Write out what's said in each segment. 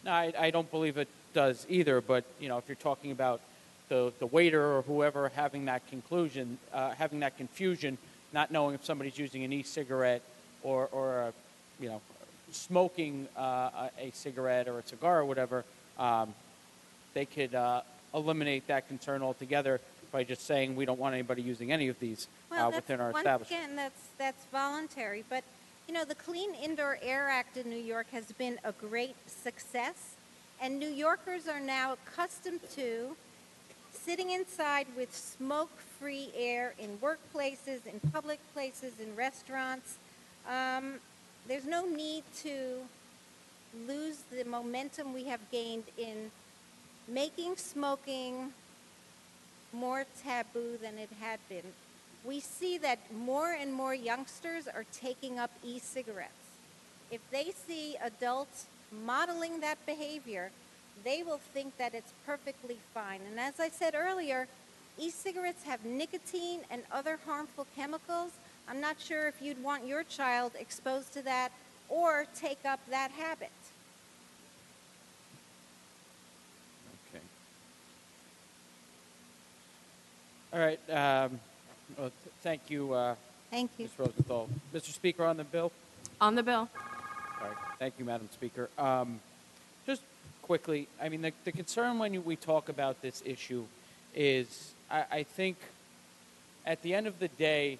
No, I don't believe it does either. But if you're talking about the waiter or whoever having that confusion, not knowing if somebody's using an e-cigarette or smoking a cigarette or a cigar or whatever, they could eliminate that concern altogether by just saying we don't want anybody using any of these within our establishment. Once again, that's voluntary. But, the Clean Indoor Air Act in New York has been a great success. And New Yorkers are now accustomed to sitting inside with smoke-free air in workplaces, in public places, in restaurants. There's no need to lose the momentum we have gained in making smoking more taboo than it had been. We see that more and more youngsters are taking up e-cigarettes. If they see adults modeling that behavior, they will think that it's perfectly fine. And as I said earlier, e-cigarettes have nicotine and other harmful chemicals. I'm not sure if you'd want your child exposed to that or take up that habit. Okay. All right. Well, thank you, Thank you. Ms. Rosenthal. Mr. Speaker, on the bill? On the bill. All right. Thank you, Madam Speaker. Just quickly, I mean, the concern when we talk about this issue is, I think, at the end of the day,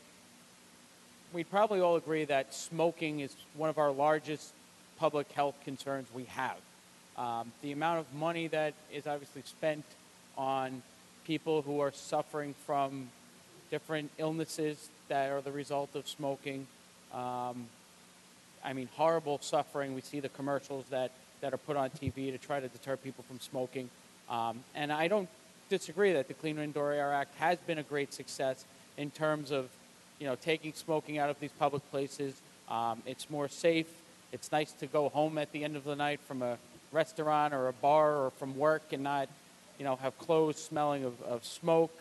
we'd probably all agree that smoking is one of our largest public health concerns we have. The amount of money that is obviously spent on people who are suffering from different illnesses that are the result of smoking. Horrible suffering. We see the commercials that are put on TV to try to deter people from smoking. And I don't disagree that the Clean Indoor Air Act has been a great success in terms of, taking smoking out of these public places. It's more safe. It's nice to go home at the end of the night from a restaurant or a bar or from work and not, have clothes smelling of smoke.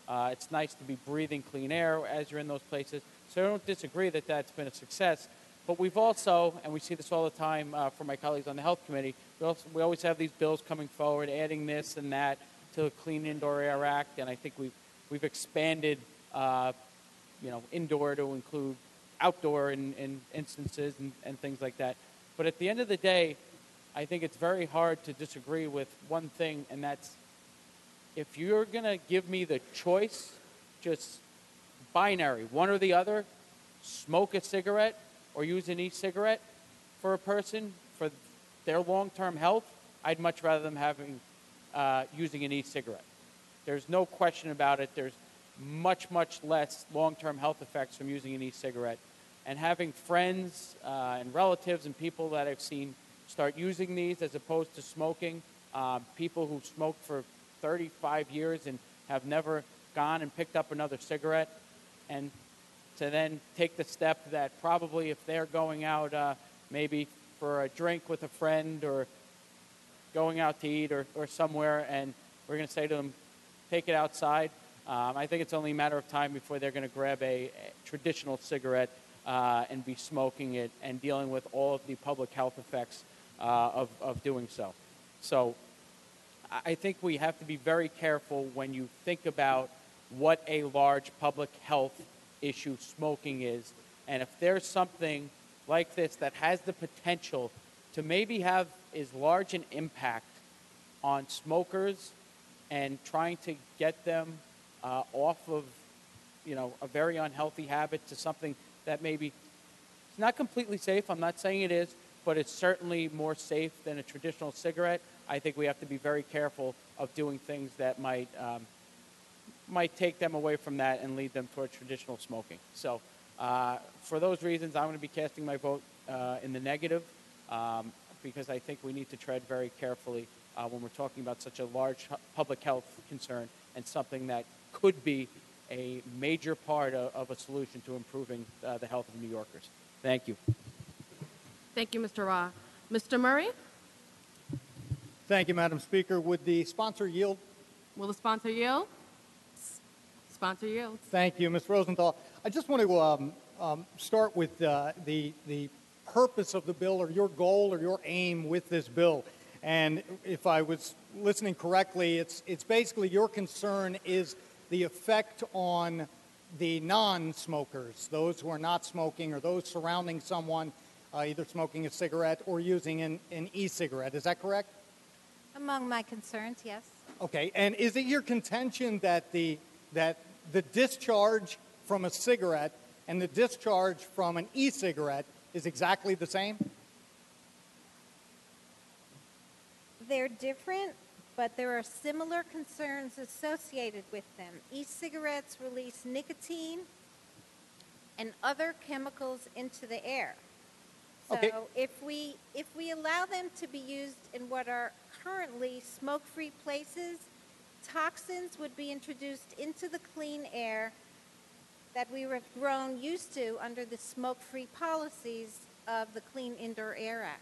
It's nice to be breathing clean air as you're in those places. So I don't disagree that that's been a success. But we've also, and we see this all the time from my colleagues on the Health Committee, we always have these bills coming forward, adding this and that to the Clean Indoor Air Act, and I think we've expanded, indoor to include outdoor in instances and things like that. But at the end of the day, I think it's very hard to disagree with one thing, and that's if you're going to give me the choice, just binary, one or the other, smoke a cigarette or use an e-cigarette for a person for their long-term health, I'd much rather them using an e-cigarette. There's no question about it. There's much, much less long-term health effects from using an e-cigarette. And having friends and relatives and people that I've seen start using these as opposed to smoking, people who smoked for 35 years and have never gone and picked up another cigarette, and to then take the step that probably if they're going out maybe for a drink with a friend or going out to eat or somewhere, and we're going to say to them, take it outside, I think it's only a matter of time before they're going to grab a traditional cigarette and be smoking it and dealing with all of the public health effects of doing so. So I think we have to be very careful when you think about what a large public health issue smoking is. And if there's something like this that has the potential to maybe have as large an impact on smokers and trying to get them off of, a very unhealthy habit to something that maybe it's not completely safe. I'm not saying it is, but it's certainly more safe than a traditional cigarette. I think we have to be very careful of doing things that might take them away from that and lead them toward traditional smoking. So for those reasons, I'm going to be casting my vote in the negative because I think we need to tread very carefully when we're talking about such a large public health concern and something that could be a major part of a solution to improving the health of New Yorkers. Thank you. Thank you, Mr. Ra. Mr. Murray? Thank you, Madam Speaker. Would the sponsor yield? Will the sponsor yield? Sponsor yields. Thank you, Ms. Rosenthal. I just want to start with the purpose of the bill or your goal or your aim with this bill. And if I was listening correctly, it's basically your concern is the effect on the non-smokers, those who are not smoking or those surrounding someone either smoking a cigarette or using an e-cigarette. Is that correct? Among my concerns, yes. Okay, and is it your contention that the discharge from a cigarette and the discharge from an e-cigarette is exactly the same? They're different, but there are similar concerns associated with them. E-cigarettes release nicotine and other chemicals into the air. So Okay. if we allow them to be used in what are currently smoke-free places, toxins would be introduced into the clean air that we have grown used to under the smoke-free policies of the Clean Indoor Air Act.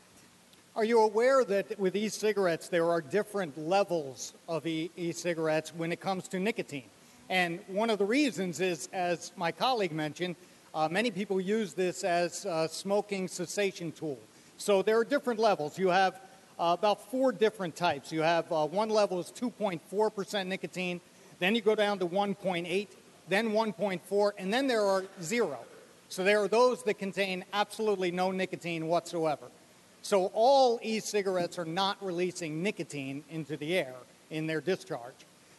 Are you aware that with e-cigarettes there are different levels of e-cigarettes when it comes to nicotine? And one of the reasons is, as my colleague mentioned, many people use this as a smoking cessation tool. So there are different levels. You have about 4 different types. You have one level is 2.4% nicotine, then you go down to 1.8, then 1.4, and then there are 0. So there are those that contain absolutely no nicotine whatsoever. So all e-cigarettes are not releasing nicotine into the air in their discharge.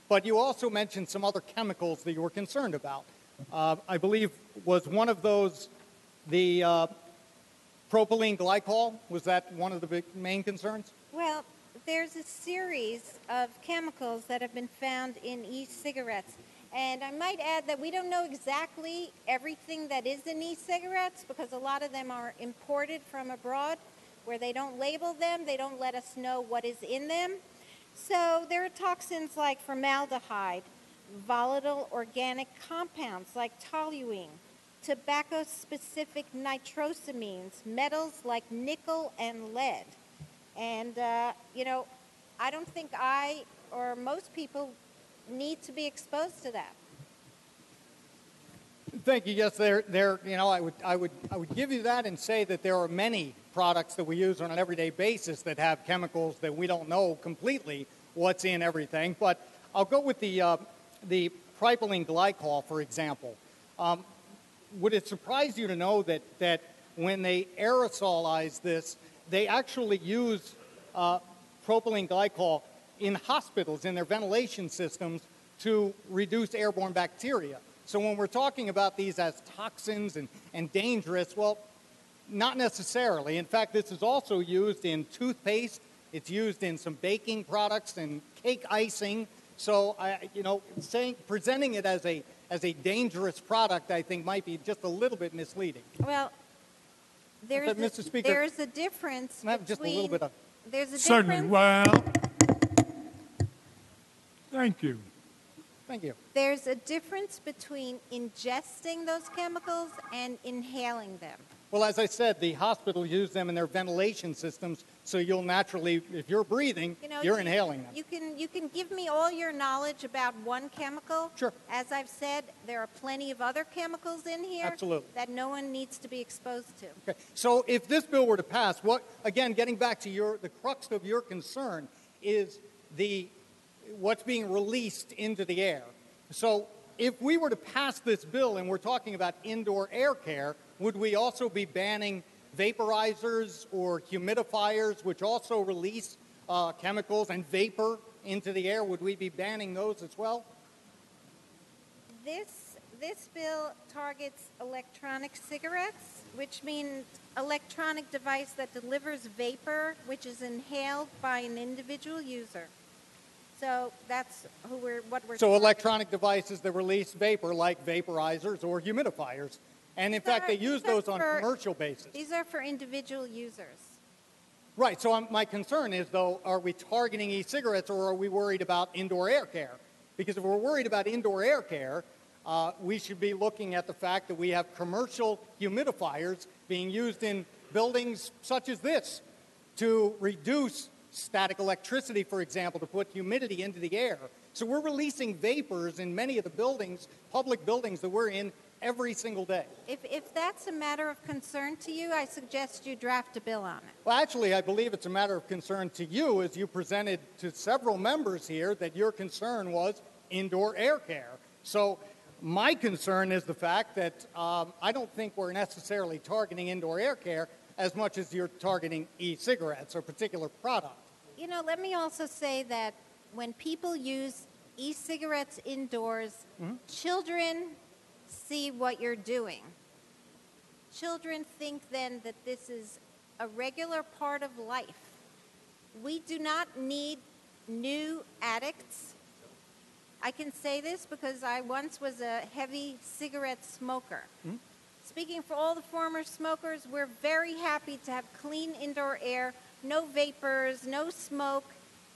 But you also mentioned some other chemicals that you were concerned about. I believe was one of those the propylene glycol? Was that one of the main concerns? Well, there's a series of chemicals that have been found in e-cigarettes. And I might add that we don't know exactly everything that is in e-cigarettes because a lot of them are imported from abroad where they don't label them, they don't let us know what is in them. So there are toxins like formaldehyde, volatile organic compounds like toluene, tobacco-specific nitrosamines, metals like nickel and lead. And, I don't think I or most people need to be exposed to that. Thank you. Yes, I would give you that and say that there are many products that we use on an everyday basis that have chemicals that we don't know completely what's in everything. But I'll go with the propylene glycol, for example. Would it surprise you to know that when they aerosolize this, they actually use propylene glycol in hospitals, in their ventilation systems, to reduce airborne bacteria? So when we're talking about these as toxins and dangerous, well, not necessarily. In fact, this is also used in toothpaste. It's used in some baking products and cake icing. So, presenting it as a dangerous product, I think, might be just a little bit misleading. Well, Mr. Speaker, there's a difference between... Just a little bit of... There's a Certainly. difference... Well, thank you. Thank you. There's a difference between ingesting those chemicals and inhaling them. Well, as I said, the hospitals use them in their ventilation systems, so you'll naturally, if you're breathing, you're inhaling them. You can give me all your knowledge about one chemical. Sure. As I've said, there are plenty of other chemicals in here Absolutely. that no one needs to be exposed to. Okay. So if this bill were to pass, again, getting back to the crux of your concern is what's being released into the air. So if we were to pass this bill and we're talking about indoor air care, would we also be banning vaporizers or humidifiers, which also release chemicals and vapor into the air? Would we be banning those as well? This bill targets electronic cigarettes, which means electronic device that delivers vapor, which is inhaled by an individual user. So that's what we're So targeting. electronic devices that release vapor, like vaporizers or humidifiers. And in fact, they use those on a commercial basis. These are for individual users. Right. So my concern is, though, are we targeting e-cigarettes or are we worried about indoor air care? Because if we're worried about indoor air care, we should be looking at the fact that we have commercial humidifiers being used in buildings such as this to reduce static electricity, for example, to put humidity into the air. So we're releasing vapors in many of the buildings, public buildings that we're in every single day. If that's a matter of concern to you, I suggest you draft a bill on it. Well, actually, I believe it's a matter of concern to you, as you presented to several members here that your concern was indoor air care. So my concern is the fact that I don't think we're necessarily targeting indoor air care as much as you're targeting e-cigarettes or a particular product. You know, let me also say that when people use e-cigarettes indoors, children see what you're doing. Children think then that this is a regular part of life. We do not need new addicts. I can say this because I once was a heavy cigarette smoker. Speaking for all the former smokers, we're very happy to have clean indoor air, no vapors, no smoke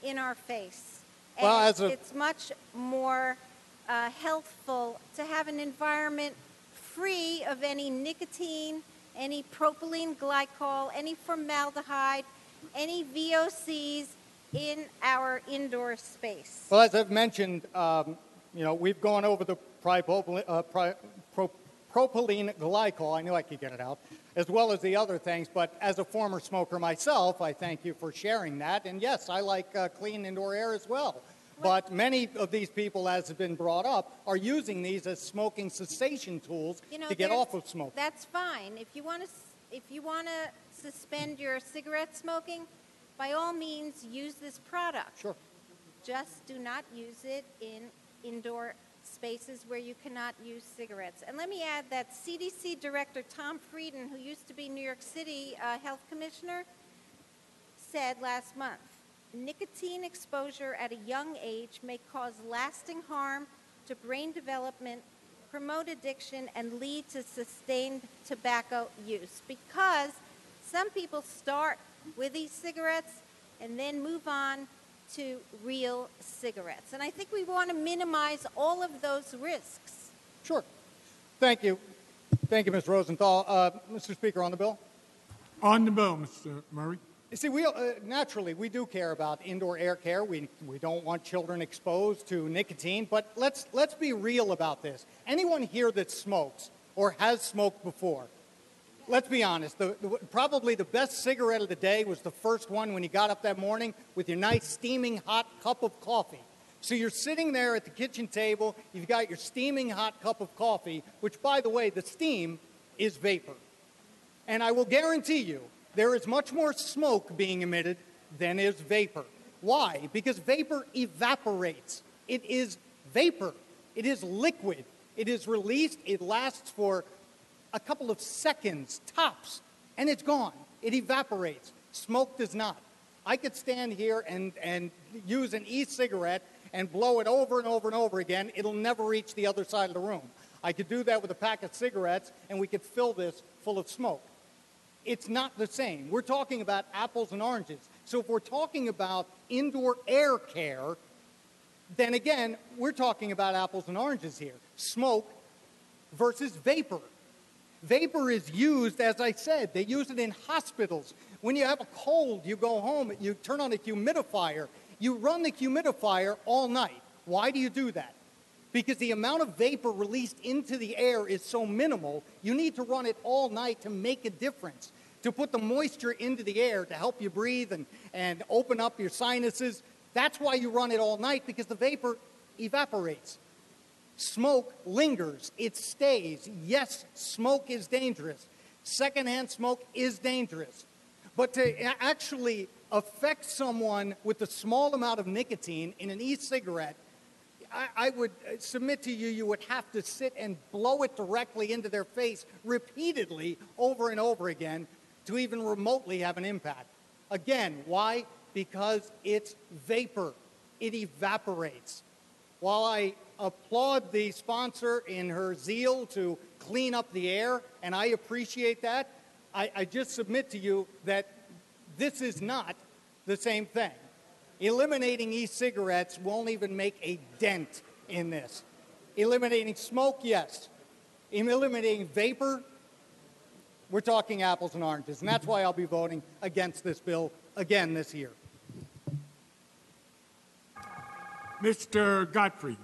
in our face. And Well, it's much more healthful to have an environment free of any nicotine, any propylene glycol, any formaldehyde, any VOCs in our indoor space. Well, as I've mentioned, we've gone over the propylene glycol, I knew I could get it out, as well as the other things. But as a former smoker myself, I thank you for sharing that. And yes, I like clean indoor air as well. But many of these people, as has been brought up, are using these as smoking cessation tools to get off of smoking. That's fine. If you want to suspend your cigarette smoking, by all means, use this product. Sure. Just do not use it in indoor spaces where you cannot use cigarettes. And let me add that CDC Director Tom Frieden, who used to be New York City Health Commissioner, said last month, nicotine exposure at a young age may cause lasting harm to brain development, promote addiction, and lead to sustained tobacco use. Because some people start with e-cigarettes and then move on to real cigarettes. And I think we want to minimize all of those risks. Sure. Thank you. Thank you, Ms. Rosenthal. Mr. Speaker, on the bill? On the bill, Mr. Murray. You see, naturally, we do care about indoor air care. We don't want children exposed to nicotine. But let's be real about this. Anyone here that smokes or has smoked before, let's be honest, probably the best cigarette of the day was the first one when you got up that morning with your nice steaming hot cup of coffee. So you're sitting there at the kitchen table, you've got your steaming hot cup of coffee, which, by the way, the steam is vapor. And I will guarantee you, there is much more smoke being emitted than is vapor. Why? Because vapor evaporates. It is vapor. It is liquid. It is released. It lasts for a couple of seconds, tops, and it's gone. It evaporates. Smoke does not. I could stand here and use an e-cigarette and blow it over and over and over again. It'll never reach the other side of the room. I could do that with a pack of cigarettes, and we could fill this full of smoke. It's not the same. We're talking about apples and oranges. So if we're talking about indoor air care, then again, we're talking about apples and oranges here. Smoke versus vapor. Vapor is used, as I said, they use it in hospitals. When you have a cold, you go home, you turn on a humidifier. You run the humidifier all night. Why do you do that? Because the amount of vapor released into the air is so minimal, you need to run it all night to make a difference, to put the moisture into the air to help you breathe and open up your sinuses. That's why you run it all night, because the vapor evaporates. Smoke lingers. It stays. Yes, smoke is dangerous. Secondhand smoke is dangerous. But to actually affect someone with a small amount of nicotine in an e-cigarette, I would submit to you, you would have to sit and blow it directly into their face repeatedly over and over again to even remotely have an impact. Again, why? Because it's vapor. It evaporates. While I applaud the sponsor in her zeal to clean up the air, and I appreciate that, I just submit to you that this is not the same thing. Eliminating e-cigarettes won't even make a dent in this. Eliminating smoke, yes. Eliminating vapor, we're talking apples and oranges, and that's why I'll be voting against this bill again this year. Mr. Godfrey.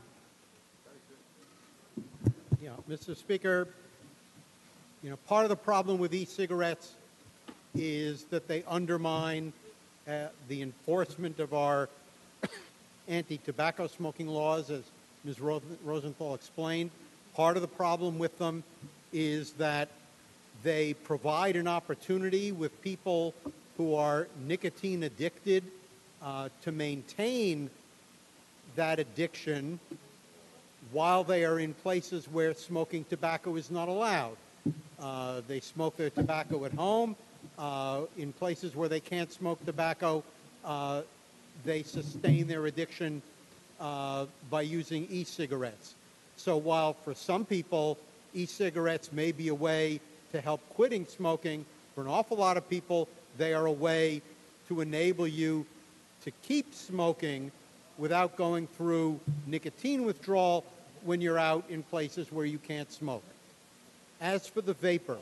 Yeah, Mr. Speaker, part of the problem with e-cigarettes is that they undermine the enforcement of our anti-tobacco smoking laws, as Ms. Rosenthal explained. Part of the problem with them is that they provide an opportunity with people who are nicotine addicted to maintain that addiction while they are in places where smoking tobacco is not allowed. They smoke their tobacco at home. In places where they can't smoke tobacco, they sustain their addiction by using e-cigarettes. So while for some people e-cigarettes may be a way to help quitting smoking, for an awful lot of people they are a way to enable you to keep smoking without going through nicotine withdrawal when you're out in places where you can't smoke. As for the vapor,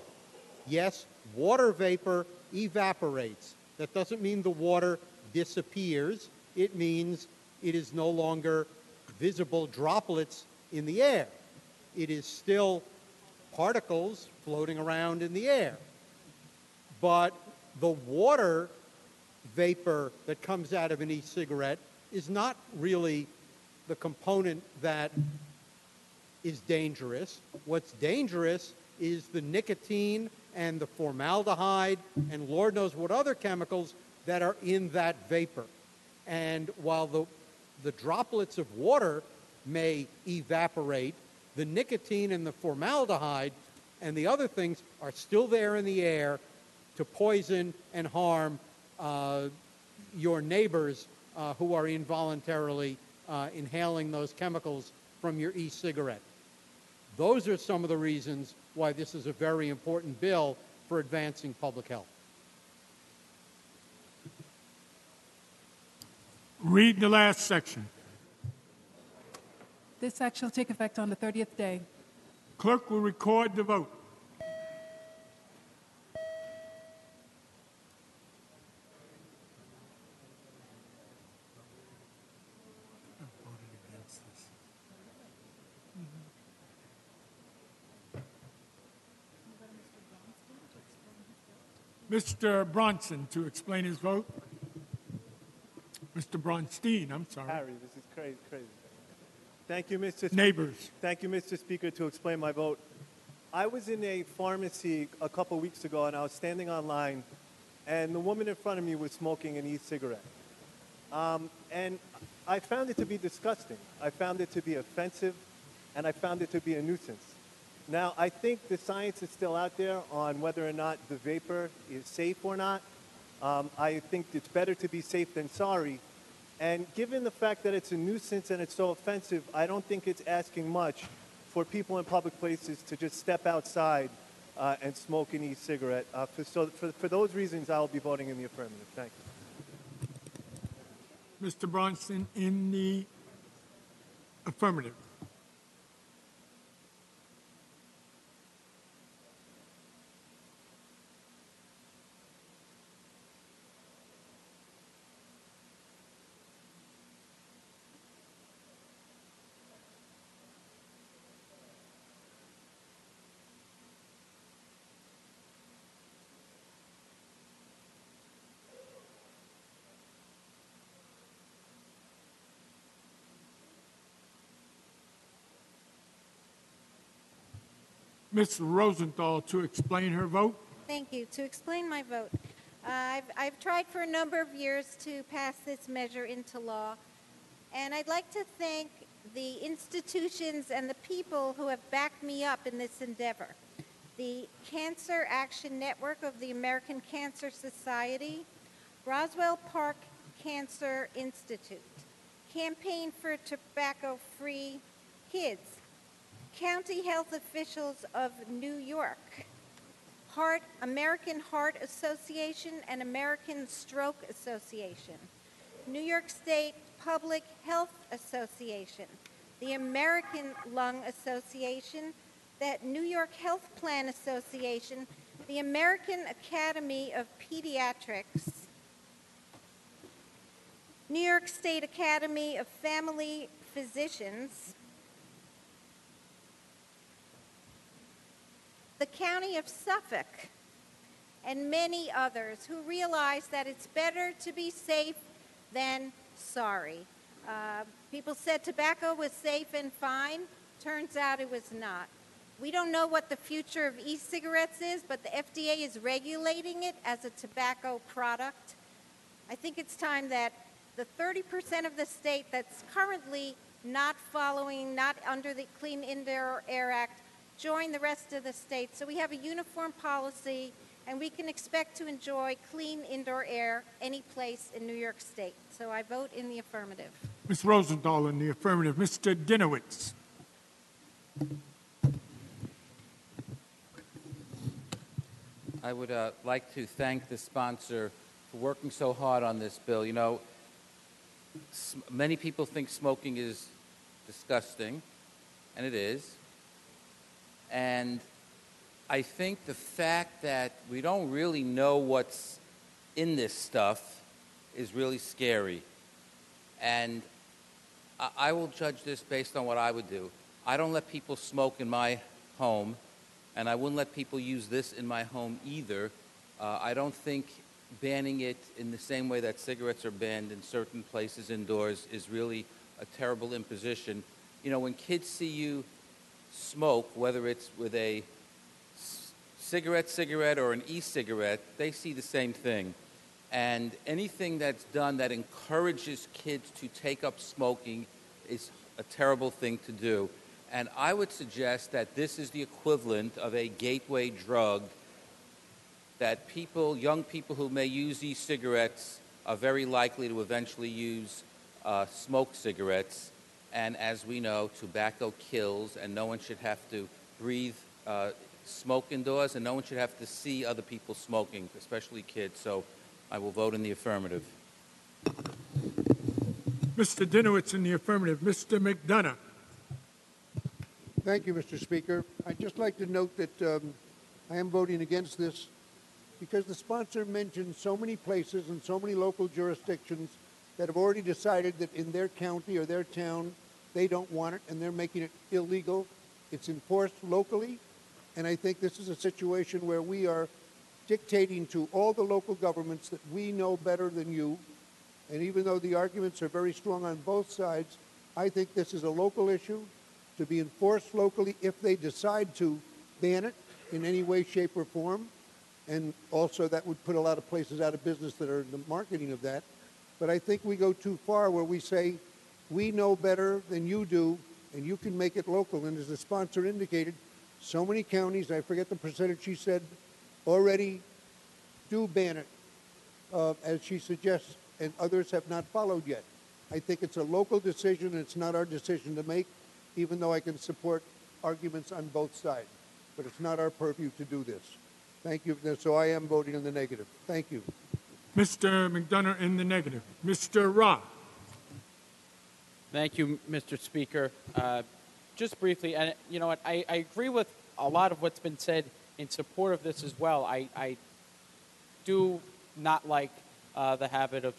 yes, water vapor evaporates. That doesn't mean the water disappears. It means it is no longer visible droplets in the air. It is still particles floating around in the air. But the water vapor that comes out of an e-cigarette is not really the component that is dangerous. What's dangerous is the nicotine and the formaldehyde and Lord knows what other chemicals that are in that vapor. And while the droplets of water may evaporate, the nicotine and the formaldehyde and the other things are still there in the air to poison and harm your neighbors who are involuntarily inhaling those chemicals from your e-cigarette. Those are some of the reasons why this is a very important bill for advancing public health. Read the last section. This act shall take effect on the 30th day. Clerk will record the vote. Mr. Bronson to explain his vote. Mr. Bronstein, I'm sorry. Harry, this is crazy. Thank you, Mr. Speaker. Neighbors. Thank you, Mr. Speaker, to explain my vote. I was in a pharmacy a couple weeks ago, and I was standing online, and the woman in front of me was smoking an e-cigarette. And I found it to be disgusting. I found it to be offensive, and I found it to be a nuisance. Now, I think the science is still out there on whether or not the vapor is safe or not. I think it's better to be safe than sorry. And given the fact that it's a nuisance and it's so offensive, I don't think it's asking much for people in public places to just step outside and smoke an e-cigarette. For those reasons, I'll be voting in the affirmative. Thank you. Mr. Bronson in the affirmative. Ms. Rosenthal to explain her vote. Thank you. To explain my vote, I've tried for a number of years to pass this measure into law, and I'd like to thank the institutions and the people who have backed me up in this endeavor. The Cancer Action Network of the American Cancer Society, Roswell Park Cancer Institute, Campaign for Tobacco-Free Kids, County Health Officials of New York, American Heart Association and American Stroke Association, New York State Public Health Association, the American Lung Association, the New York Health Plan Association, the American Academy of Pediatrics, New York State Academy of Family Physicians, the county of Suffolk, and many others who realize that it's better to be safe than sorry. People said tobacco was safe and fine. Turns out it was not. We don't know what the future of e-cigarettes is, but the FDA is regulating it as a tobacco product. I think it's time that the 30% of the state that's currently not following, not under the Clean Indoor Air Act, join the rest of the states so we have a uniform policy and we can expect to enjoy clean indoor air any place in New York State. So I vote in the affirmative. Ms. Rosenthal in the affirmative. Mr. Dinowitz. I would like to thank the sponsor for working so hard on this bill. You know, many people think smoking is disgusting, and it is. And I think the fact that we don't really know what's in this stuff is really scary. And I will judge this based on what I would do. I don't let people smoke in my home, and I wouldn't let people use this in my home either. I don't think banning it in the same way that cigarettes are banned in certain places indoors is really a terrible imposition. You know, when kids see you smoke, whether it's with a cigarette or an e-cigarette, they see the same thing. And anything that's done that encourages kids to take up smoking is a terrible thing to do. And I would suggest that this is the equivalent of a gateway drug that people, young people who may use e-cigarettes are very likely to eventually use smoke cigarettes. And as we know, tobacco kills, and no one should have to breathe smoke indoors, and no one should have to see other people smoking, especially kids. So I will vote in the affirmative. Mr. Dinowitz in the affirmative. Mr. McDonough. Thank you, Mr. Speaker. I'd just like to note that I am voting against this because the sponsor mentioned so many places and so many local jurisdictions that have already decided that in their county or their town they don't want it and they're making it illegal. It's enforced locally, and I think this is a situation where we are dictating to all the local governments that we know better than you, and even though the arguments are very strong on both sides, I think this is a local issue to be enforced locally if they decide to ban it in any way, shape, or form. And also that would put a lot of places out of business that are in the marketing of that. But I think we go too far where we say, we know better than you do, and you can make it local. And as the sponsor indicated, so many counties, I forget the percentage she said, already do ban it, as she suggests, and others have not followed yet. I think it's a local decision, and it's not our decision to make, even though I can support arguments on both sides. But it's not our purview to do this. Thank you. So I am voting in the negative. Thank you. Mr. McDonough in the negative. Mr. Ra. Thank you, Mr. Speaker. Just briefly, and you know what, I agree with a lot of what's been said in support of this as well. I do not like the habit of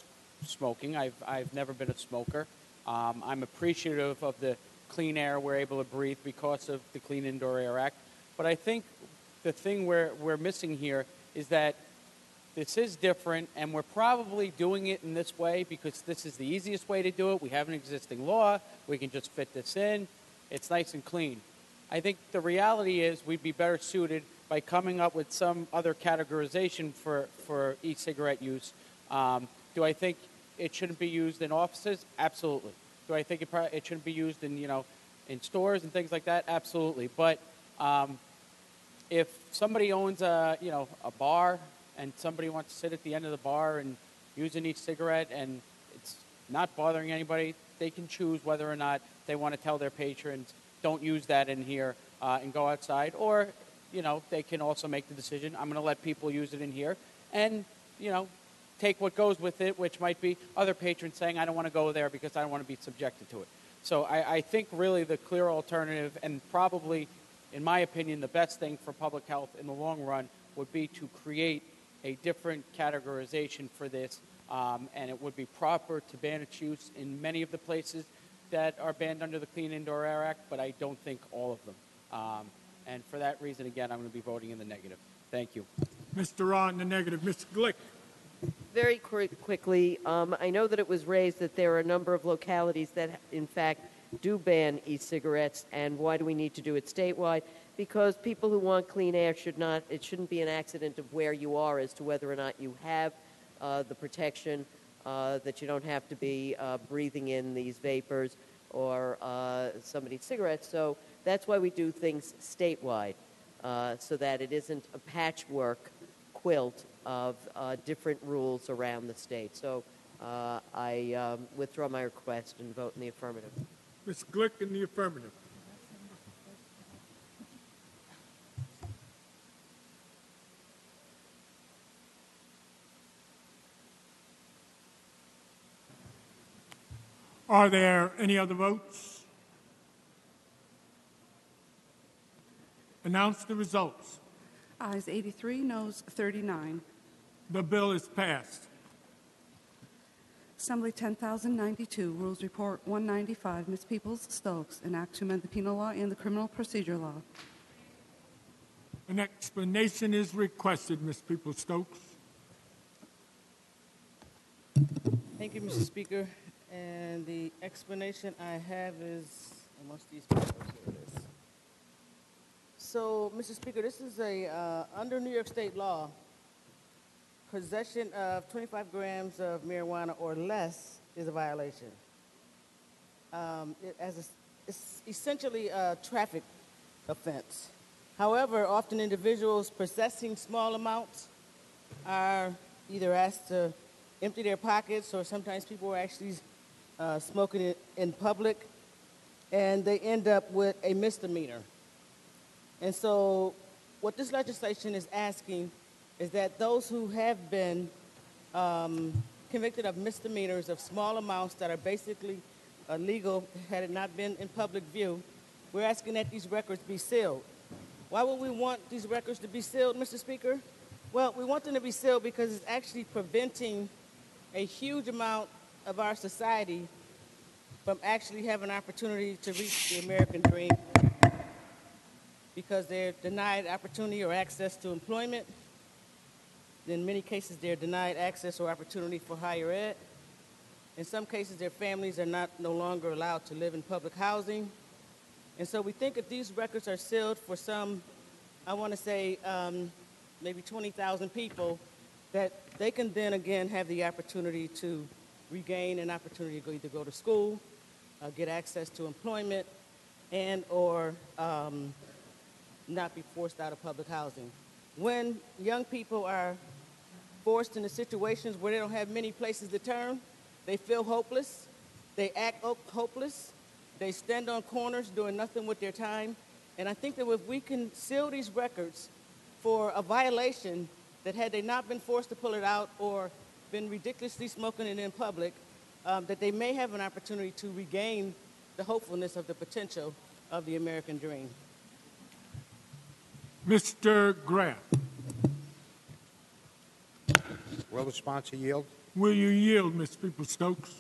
smoking. I've never been a smoker. I'm appreciative of the clean air we're able to breathe because of the Clean Indoor Air Act. But I think the thing we're missing here is that this is different, and we're probably doing it in this way because this is the easiest way to do it. We have an existing law. We can just fit this in. It's nice and clean. I think the reality is we'd be better suited by coming up with some other categorization for e-cigarette use. Do I think it shouldn't be used in offices? Absolutely. Do I think it shouldn't be used in, in stores and things like that? Absolutely. But if somebody owns a bar and somebody wants to sit at the end of the bar and use an e-cigarette and it's not bothering anybody, they can choose whether or not they want to tell their patrons, don't use that in here and go outside. Or, they can also make the decision, I'm going to let people use it in here and, take what goes with it, which might be other patrons saying, I don't want to go there because I don't want to be subjected to it. So I think really the clear alternative, and probably, in my opinion, the best thing for public health in the long run would be to create a different categorization for this, and it would be proper to ban its use in many of the places that are banned under the Clean Indoor Air Act, but I don't think all of them. And for that reason, again, I'm going to be voting in the negative. Thank you. Mr. Ra in the negative. Mr. Glick. Very quickly, I know that it was raised that there are a number of localities that, in fact, do ban e-cigarettes, and why do we need to do it statewide? Because people who want clean air it shouldn't be an accident of where you are as to whether or not you have the protection, that you don't have to be breathing in these vapors or somebody's cigarettes. So that's why we do things statewide, so that it isn't a patchwork quilt of different rules around the state. So I withdraw my request and vote in the affirmative. Ms. Glick in the affirmative. Are there any other votes? Announce the results. Ayes 83, noes 39. The bill is passed. Assembly 10,092, Rules Report 195, Ms. Peoples-Stokes, an act to amend the penal law and the criminal procedure law. An explanation is requested, Ms. Peoples-Stokes. Thank you, Mr. Speaker. And the explanation I have is amongst these papers. Here it is. So, Mr. Speaker, this is under New York State law, possession of 25 grams of marijuana or less is a violation. It's essentially a traffic offense. However, often individuals possessing small amounts are either asked to empty their pockets, or sometimes people are actually smoking it in public, and they end up with a misdemeanor. And so what this legislation is asking is that those who have been convicted of misdemeanors of small amounts that are basically illegal, had it not been in public view, we're asking that these records be sealed. Why would we want these records to be sealed, Mr. Speaker? Well, we want them to be sealed because it's actually preventing a huge amount of our society from actually having an opportunity to reach the American dream, because they're denied opportunity or access to employment. In many cases, they're denied access or opportunity for higher ed. In some cases, their families are no longer allowed to live in public housing. And so we think if these records are sealed for some, I want to say maybe 20,000 people, that they can then again have the opportunity to regain an opportunity to either go to school, get access to employment, and or not be forced out of public housing. When young people are forced into situations where they don't have many places to turn, they feel hopeless, they act hopeless, they stand on corners doing nothing with their time. And I think that if we can seal these records for a violation that had they not been forced to pull it out or been ridiculously smoking it in public, that they may have an opportunity to regain the hopefulness of the potential of the American dream. Mr. Graf. Will the sponsor yield? Will you yield, Ms. Peoples-Stokes?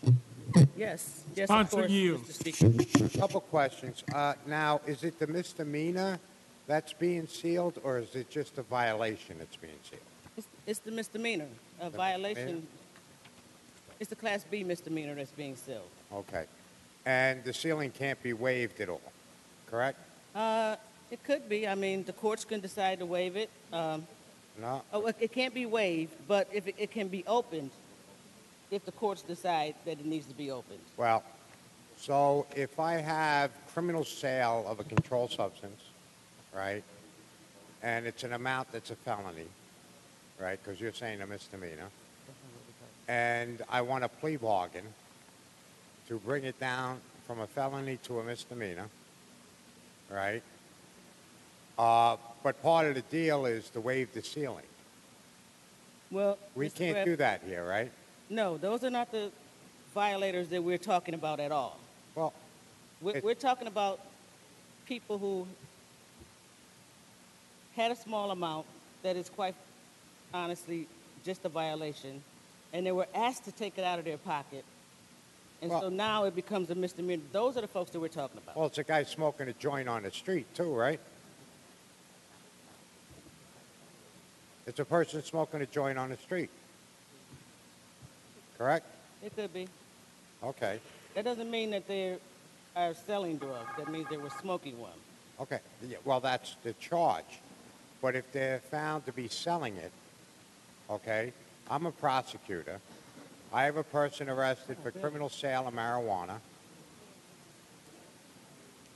Yes, of Sponsor course, yields. Mr. Speaker. A couple questions. Now, is it the misdemeanor that's being sealed, or is it just a violation that's being sealed? It's the misdemeanor. A violation. It's the Class B misdemeanor that's being sealed. Okay. And the sealing can't be waived at all, correct? It could be. I mean, the courts can decide to waive it. No? It can't be waived, but if it can be opened if the courts decide that it needs to be opened. Well, so if I have criminal sale of a controlled substance, right, and it's an amount that's a felony, right, because you're saying a misdemeanor, and I want a plea bargain to bring it down from a felony to a misdemeanor, right? But part of the deal is to waive the sealing. Well, We Mr. can't Graff, do that here, right? No, those are not the violators that we're talking about at all. Well, We're talking about people who had a small amount that is quite honestly just a violation, and they were asked to take it out of their pocket. And so now it becomes a misdemeanor. Those are the folks that we're talking about. well, it's a guy smoking a joint on the street too, right? It's a person smoking a joint on the street. Correct? It could be. Okay. That doesn't mean that they are selling drugs. That means they were smoking one. Okay. Yeah, well, that's the charge. But if they're found to be selling it, okay, I'm a prosecutor. I have a person arrested for criminal sale of marijuana.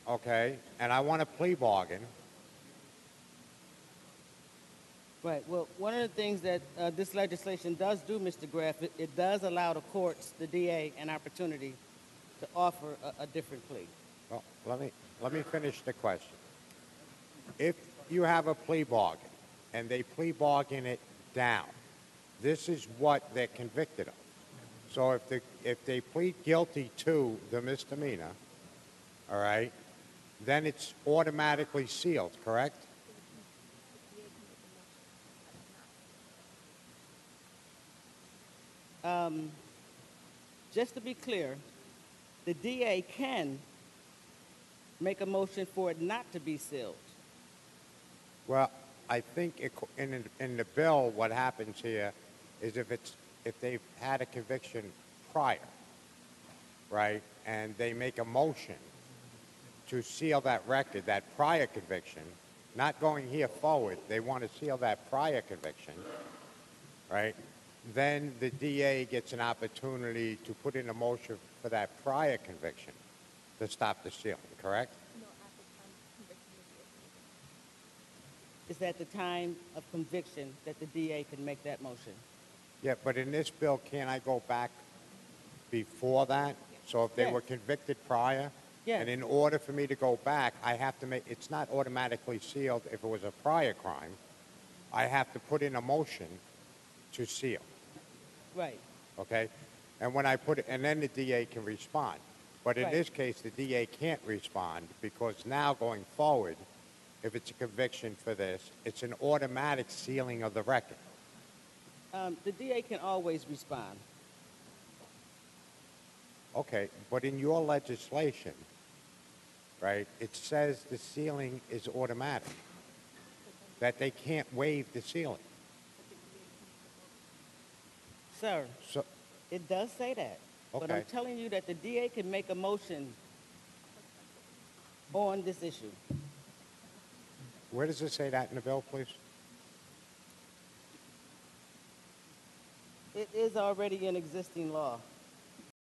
Okay. And I want a plea bargain. Right. Well, one of the things that this legislation does do, Mr. Graff, it does allow the courts, the DA, an opportunity to offer a different plea. Well, let me finish the question. If you have a plea bargain and they plea bargain it down, this is what they're convicted of. So if they plead guilty to the misdemeanor, all right, then it's automatically sealed, correct? Just to be clear, the DA can make a motion for it not to be sealed. Well, I think in the bill, what happens here is if they've had a conviction prior, right, and they make a motion to seal that record, that prior conviction, not going here forward, they want to seal that prior conviction, right? Then the DA gets an opportunity to put in a motion for that prior conviction to stop the sealing, correct? It's at the time of conviction that the DA can make that motion. Yeah, but in this bill, can't I go back before that? So if they Yes. were convicted prior, Yes. and in order for me to go back, I have to it's not automatically sealed if it was a prior crime. I have to put in a motion to seal, Right. okay? And when I put it, and then the DA can respond. But in Right. this case, the DA can't respond because now going forward, if it's a conviction for this, it's an automatic sealing of the record. The DA can always respond. Okay, but in your legislation, right, it says the sealing is automatic, that they can't waive the sealing. Sir, So, it does say that. But I'm Okay. telling you that the DA can make a motion on this issue. where does it say that in the bill, please? It is already an existing law.